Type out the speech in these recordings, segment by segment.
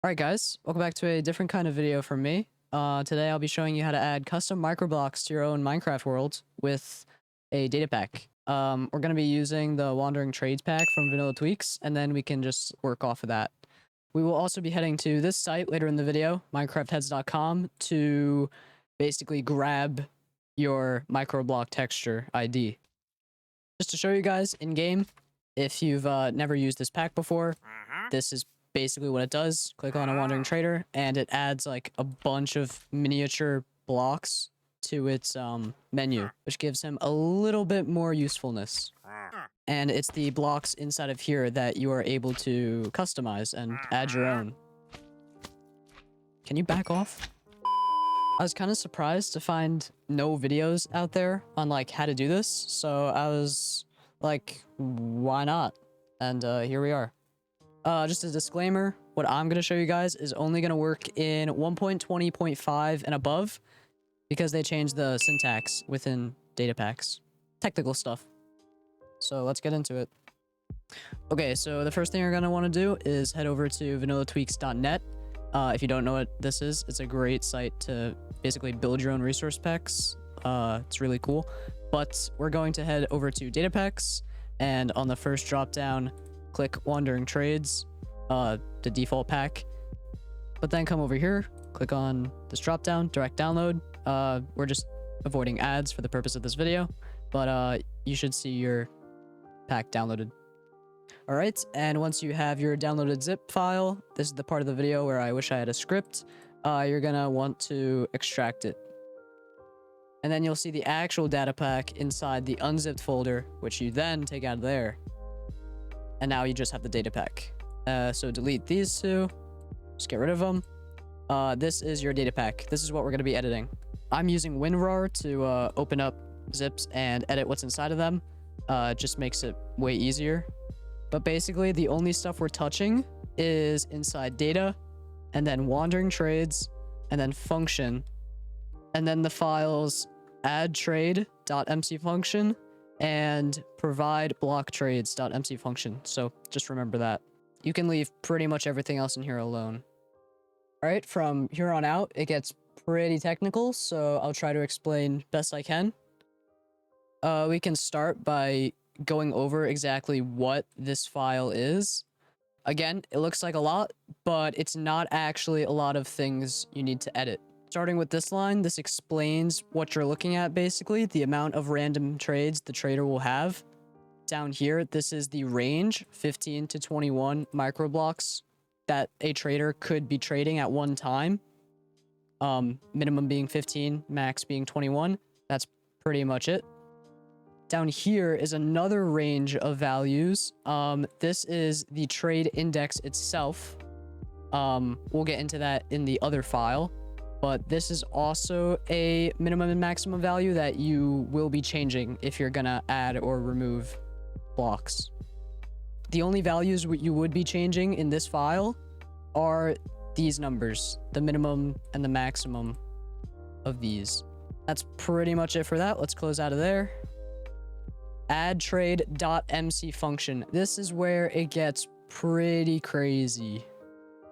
Alright guys, welcome back to a different kind of video from me. Today I'll be showing you how to add custom microblocks to your own Minecraft world with a data pack. We're going to be using the Wandering Trades pack from Vanilla Tweaks, and then we can just work off of that. We will also be heading to this site later in the video, minecraftheads.com, to basically grab your microblock texture ID. Just to show you guys in-game, if you've never used this pack before, this is basically what it does. Click on a Wandering Trader and it adds like a bunch of miniature blocks to its menu, which gives him a little bit more usefulness. And it's the blocks inside of here that you are able to customize and add your own. Can you back off? I was kind of surprised to find no videos out there on like how to do this, so I was like, why not? And here we are. Just a disclaimer, what I'm going to show you guys is only going to work in 1.20.5 and above because they changed the syntax within data packs. Technical stuff. So let's get into it. Okay, so the first thing you're going to want to do is head over to vanillatweaks.net. If you don't know what this is, it's a great site to basically build your own resource packs. It's really cool. But we're going to head over to data packs, and on the first drop down, click Wandering Trades, the default pack, but then come over here, click on this drop down, direct download. We're just avoiding ads for the purpose of this video, but you should see your pack downloaded. All right, and once you have your downloaded zip file, this is the part of the video where I wish I had a script. You're gonna want to extract it. And then you'll see the actual data pack inside the unzipped folder, which you then take out of there. And now you just have the data pack. So delete these two. Just get rid of them. This is your data pack. This is what we're going to be editing. I'm using WinRAR to open up zips and edit what's inside of them. It just makes it way easier. But basically, the only stuff we're touching is inside data, and then wandering trades, and then function, and then the files add trade.mc function and provide block trades.mc function. So just remember that. You can leave pretty much everything else in here alone. All right, from here on out, it gets pretty technical, so I'll try to explain best I can. We can start by going over exactly what this file is. Again, it looks like a lot, but it's not actually a lot of things you need to edit. Starting with this line, this explains what you're looking at, basically, the amount of random trades the trader will have. Down here, this is the range, 15 to 21 microblocks that a trader could be trading at one time. Minimum being 15, max being 21. That's pretty much it. Down here is another range of values. This is the trade index itself. We'll get into that in the other file. But this is also a minimum and maximum value that you will be changing if you're gonna add or remove blocks. The only values you would be changing in this file are these numbers, the minimum and the maximum of these. That's pretty much it for that. Let's close out of there. Add trade.mc function. This is where it gets pretty crazy.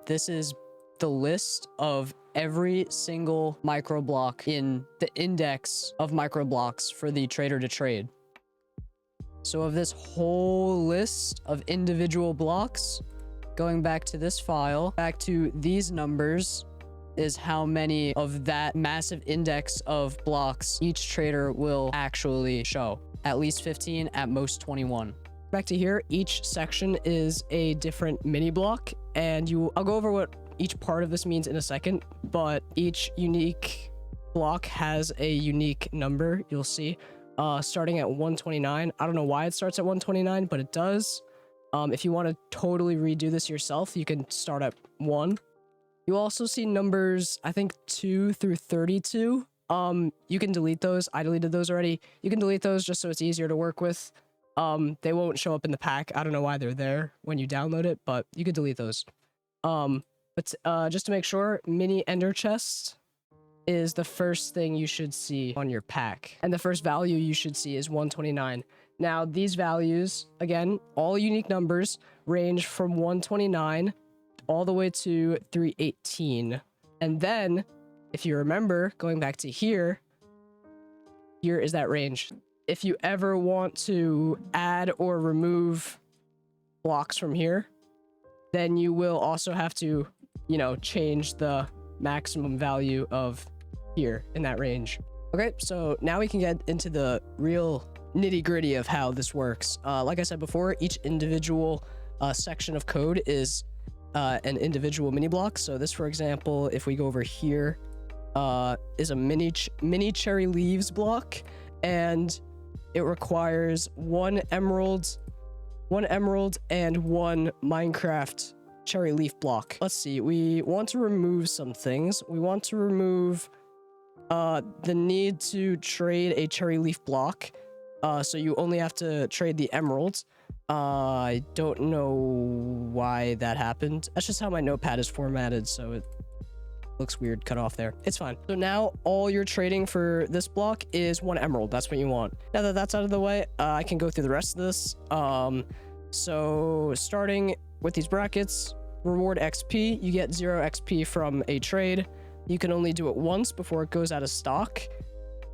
This is the list of every single microblock in the index of microblocks for the trader to trade. So of this whole list of individual blocks, going back to this file, back to these numbers, is how many of that massive index of blocks each trader will actually show. At least 15, at most 21. Back to here, each section is a different mini block, and I'll go over what each part of this means in a second, but each unique block has a unique number, you'll see, starting at 129. I don't know why it starts at 129, but it does. If you want to totally redo this yourself, you can start at 1. You also see numbers, I think 2 through 32. You can delete those. I deleted those already. You can delete those just so it's easier to work with. They won't show up in the pack. I don't know why they're there when you download it, but you could delete those. But just to make sure, mini ender chest is the first thing you should see on your pack. And the first value you should see is 129. Now, these values, again, all unique numbers, range from 129 all the way to 318. And then, if you remember, going back to here, here is that range. If you ever want to add or remove blocks from here, then you will also have to, you know, change the maximum value of here in that range. Okay, so now we can get into the real nitty-gritty of how this works. Like I said before, each individual section of code is an individual mini block. So this, for example, if we go over here, is a mini cherry leaves block, and it requires one emerald and one Minecraft cherry leaf block. Let's see, we want to remove some things. We want to remove the need to trade a cherry leaf block. So you only have to trade the emeralds. I don't know why that happened. That's just how my notepad is formatted, so it looks weird cut off there. It's fine. So now all you're trading for this block is one emerald. That's what you want. Now that that's out of the way, I can go through the rest of this. So starting with these brackets, reward XP, you get 0 XP from a trade. You can only do it once before it goes out of stock.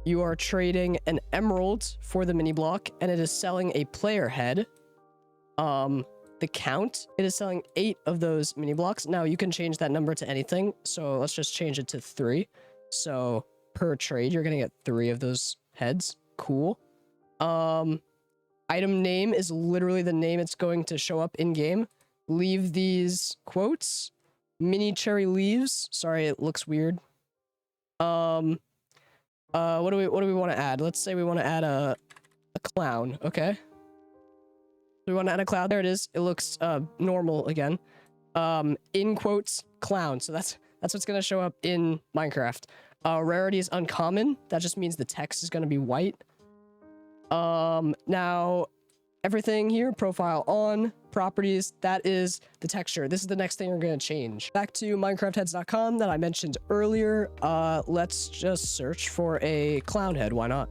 You are trading an emerald for the mini block, and it is selling a player head. The count, it is selling 8 of those mini blocks. Now you can change that number to anything. So let's just change it to 3. So per trade, you're gonna get 3 of those heads. Cool. Item name is literally the name it's going to show up in game. Leave these quotes. Mini cherry leaves. Sorry, it looks weird. What do we want to add? Let's say we want to add a clown. Okay. We want to add a cloud. There it is. It looks normal again. In quotes, clown. So that's what's gonna show up in Minecraft. Rarity is uncommon. That just means the text is gonna be white. Now everything here, profile on, properties, that is the texture. This is the next thing we're gonna change. Back to minecraftheads.com that I mentioned earlier. Let's just search for a clown head. Why not?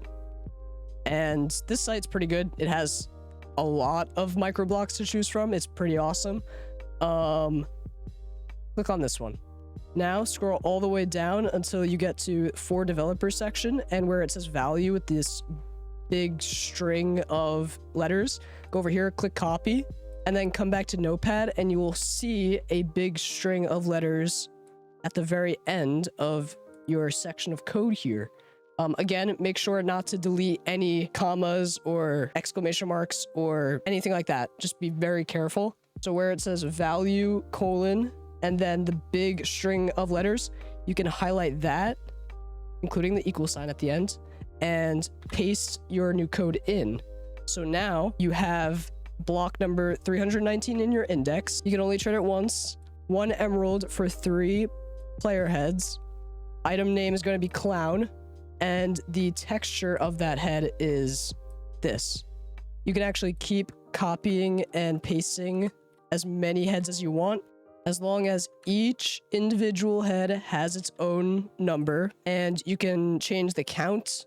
And this site's pretty good. It has a lot of micro blocks to choose from. It's pretty awesome. Click on this one. Now scroll all the way down until you get to for developer section, and where it says value with this big string of letters, go over here, click copy, and then come back to notepad, and you will see a big string of letters at the very end of your section of code here. Again, make sure not to delete any commas or exclamation marks or anything like that. Just be very careful. So where it says value colon and then the big string of letters, you can highlight that, including the equal sign at the end, and paste your new code in. So now you have block number 319 in your index. You can only trade it once. 1 emerald for 3 player heads. Item name is going to be clown. And the texture of that head is this. You can actually keep copying and pasting as many heads as you want, as long as each individual head has its own number, and you can change the count,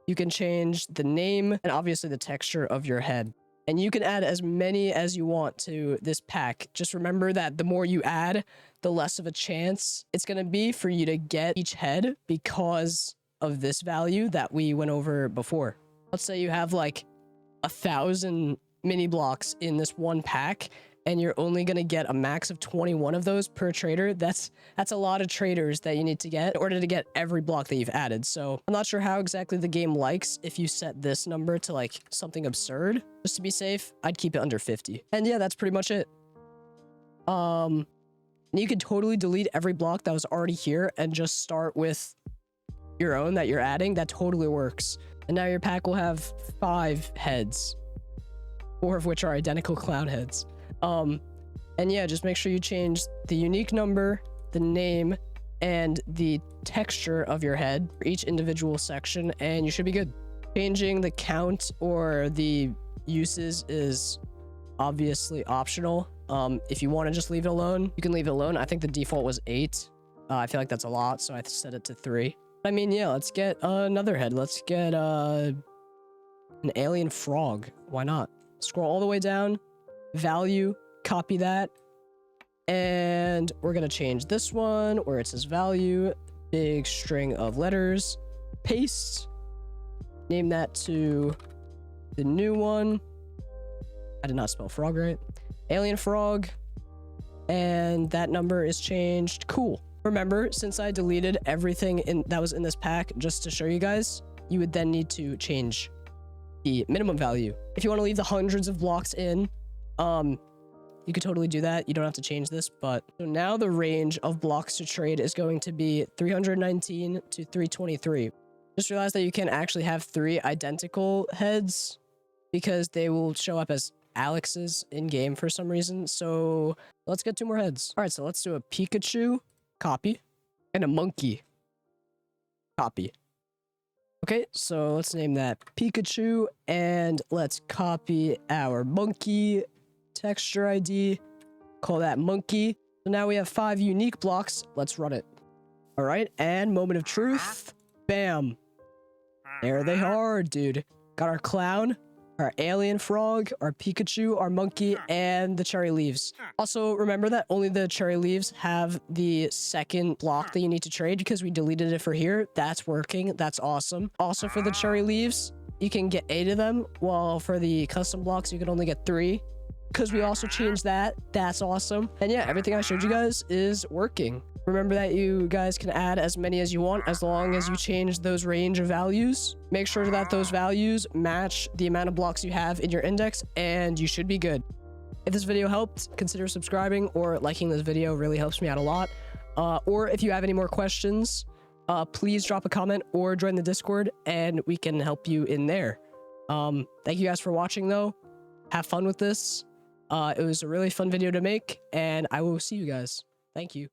you can change the name, and obviously the texture of your head. And you can add as many as you want to this pack. Just remember that the more you add, the less of a chance it's going to be for you to get each head because of this value that we went over before. Let's say you have like 1,000 mini blocks in this one pack, and you're only going to get a max of 21 of those per trader. That's a lot of traders that you need to get in order to get every block that you've added. So I'm not sure how exactly the game likes if you set this number to like something absurd. Just to be safe, I'd keep it under 50. And yeah, that's pretty much it. You could totally delete every block that was already here and just start with your own that you're adding. That totally works. And now your pack will have 5 heads, 4 of which are identical clown heads. And yeah, just make sure you change the unique number, the name, and the texture of your head for each individual section, and you should be good. Changing the count or the uses is obviously optional. If you want to just leave it alone, you can leave it alone. I think the default was 8. I feel like that's a lot, so I set it to 3. I mean, yeah, let's get another head. Let's get an alien frog. Why not? Scroll all the way down, value, copy that, And we're gonna change this one where it says value, big string of letters, paste, name that to the new one. I did not spell frog right. Alien frog. And that number is changed. Cool. Remember, since I deleted everything that was in this pack just to show you guys, you would then need to change the minimum value. If you want to leave the hundreds of blocks in, you could totally do that. You don't have to change this, but so now the range of blocks to trade is going to be 319 to 323. Just realized that you can actually have 3 identical heads because they will show up as Alex's in game for some reason. So let's get 2 more heads. All right, so let's do a Pikachu, copy, and a monkey, copy. Okay, so let's name that Pikachu, and let's copy our monkey texture ID, call that monkey. So now we have 5 unique blocks. Let's run it. All right, and moment of truth. Bam. There they are, dude. Got our clown, our alien frog, our Pikachu, our monkey, and the cherry leaves. Also, remember that only the cherry leaves have the second block that you need to trade because we deleted it for here. That's working. That's awesome. Also, for the cherry leaves, you can get 8 of them, while for the custom blocks, you can only get 3 because we also changed that. That's awesome. And yeah, everything I showed you guys is working. Remember that you guys can add as many as you want as long as you change those range of values. Make sure that those values match the amount of blocks you have in your index, and you should be good. If this video helped, consider subscribing or liking this video. Really helps me out a lot. Or if you have any more questions, please drop a comment or join the Discord and we can help you in there. Thank you guys for watching though. Have fun with this. It was a really fun video to make, and I will see you guys. Thank you.